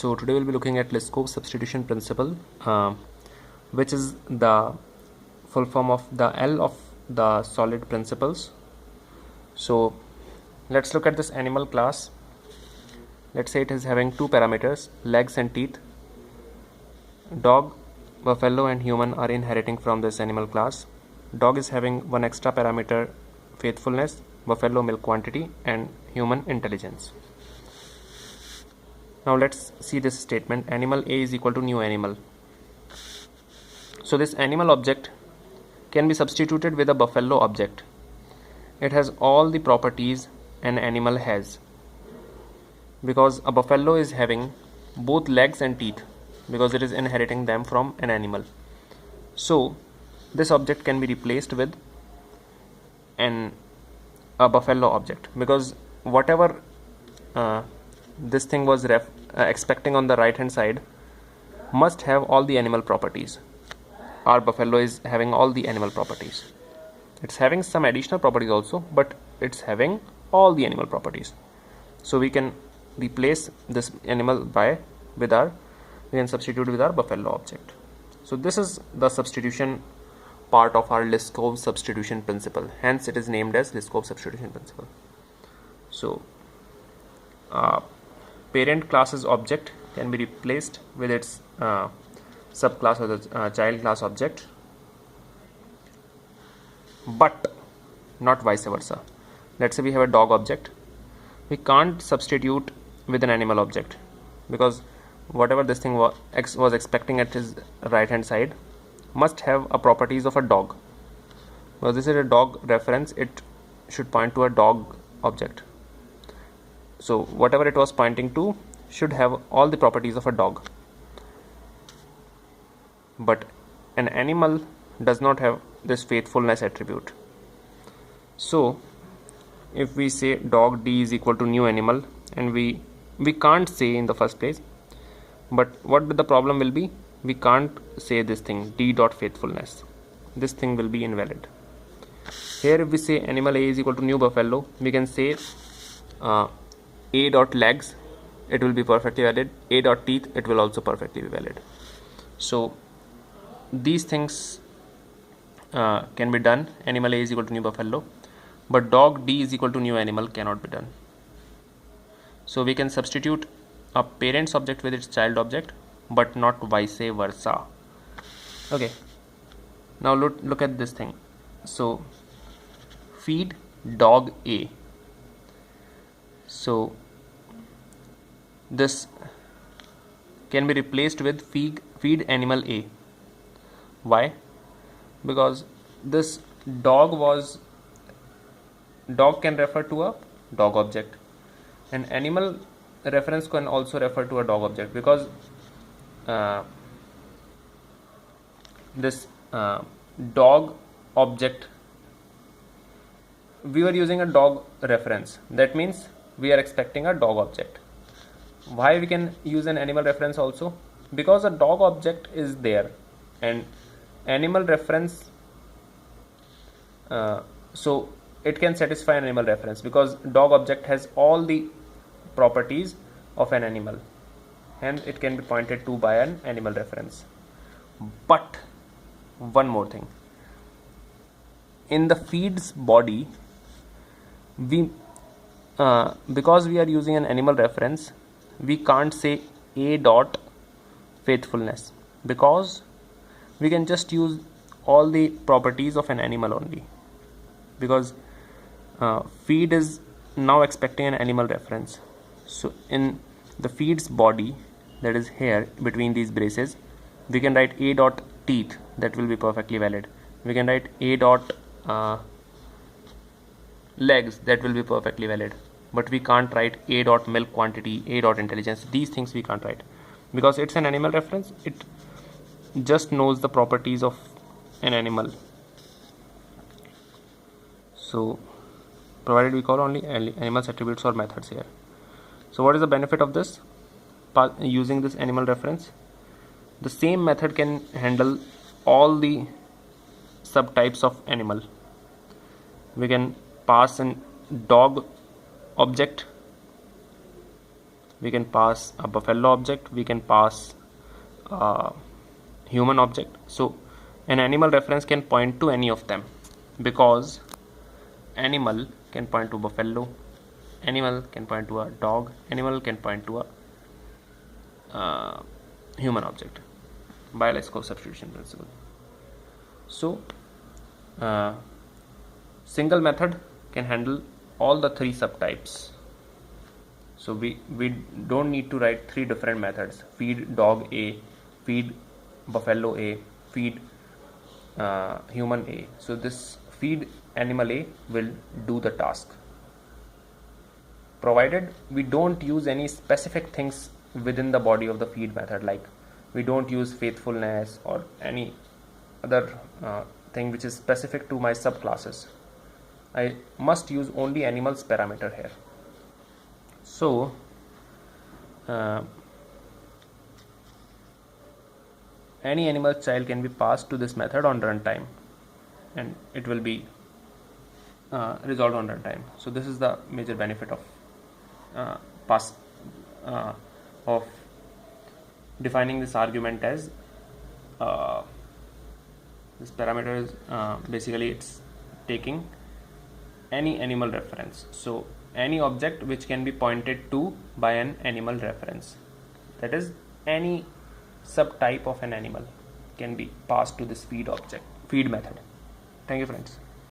So today we'll be looking at Liskov substitution principle, which is the full form of the L of the solid principles. So let's look at this animal class. Let's say it is having two parameters, legs and teeth. Dog, buffalo and human are inheriting from this animal class. Dog is having one extra parameter, faithfulness, buffalo milk quantity, and human intelligence. Now let's see this statement, animal A is equal to new animal. So this animal object can be substituted with a buffalo object. It has all the properties an animal has, because a buffalo is having both legs and teeth because it is inheriting them from an animal. So this object can be replaced with a buffalo object, because whatever this thing was expecting on the right hand side must have all the animal properties. Our buffalo is having all the animal properties. It's having some additional properties also, but it's having all the animal properties. So we can replace this animal we can substitute with our buffalo object. So this is the substitution part of our Liskov substitution principle. Hence it is named as Liskov substitution principle. So parent class's object can be replaced with its subclass or the child class object, but not vice versa. Let's say we have a dog object. We can't substitute with an animal object, because whatever this thing was expecting at his right hand side must have a properties of a dog. Because this is a dog reference, it should point to a dog object. So whatever it was pointing to should have all the properties of a dog. But an animal does not have this faithfulness attribute. So if we say dog D is equal to new animal, and we can't say in the first place, but what the problem will be, we can't say this thing D dot faithfulness. This thing will be invalid. Here if we say animal A is equal to new buffalo, we can say A dot legs, it will be perfectly valid. A dot teeth, it will also perfectly be valid. So these things can be done. Animal A is equal to new buffalo, but dog D is equal to new animal cannot be done. So we can substitute a parent's object with its child object, but not vice versa. Okay, now look at this thing. So feed dog A. So this can be replaced with feed animal A. Why? Because this dog can refer to a dog object, and animal reference can also refer to a dog object, because this dog object, we were using a dog reference, that means we are expecting a dog object. Why we can use an animal reference also? Because a dog object is there, and animal reference, so it can satisfy an animal reference, because dog object has all the properties of an animal, hence it can be pointed to by an animal reference. But one more thing, in the feed's body, because we are using an animal reference, we can't say A dot faithfulness, because we can just use all the properties of an animal only, because feed is now expecting an animal reference. So in the feed's body, that is here between these braces, we can write A dot teeth, that will be perfectly valid. We can write A dot legs, that will be perfectly valid. But we can't write A dot milk quantity, A dot intelligence. These things we can't write, because it's an animal reference. It just knows the properties of an animal. So provided we call only animals attributes or methods here. So what is the benefit of this? Using this animal reference, the same method can handle all the subtypes of animal. We can pass an dog object we can pass a buffalo object, we can pass a human object. So an animal reference can point to any of them, because animal can point to buffalo, animal can point to a dog, animal can point to a human object by Lesko substitution principle. So single method can handle all the three subtypes. So we don't need to write three different methods: feed dog A, feed buffalo A, feed human A. So this feed animal A will do the task, provided we don't use any specific things within the body of the feed method, like we don't use faithfulness or any other thing which is specific to my subclasses. I must use only animals parameter here. So any animal child can be passed to this method on runtime, and it will be resolved on runtime. So this is the major benefit of of defining this argument as this parameter is basically it's taking any animal reference. So any object which can be pointed to by an animal reference, that is any subtype of an animal, can be passed to this feed method. Thank you, friends.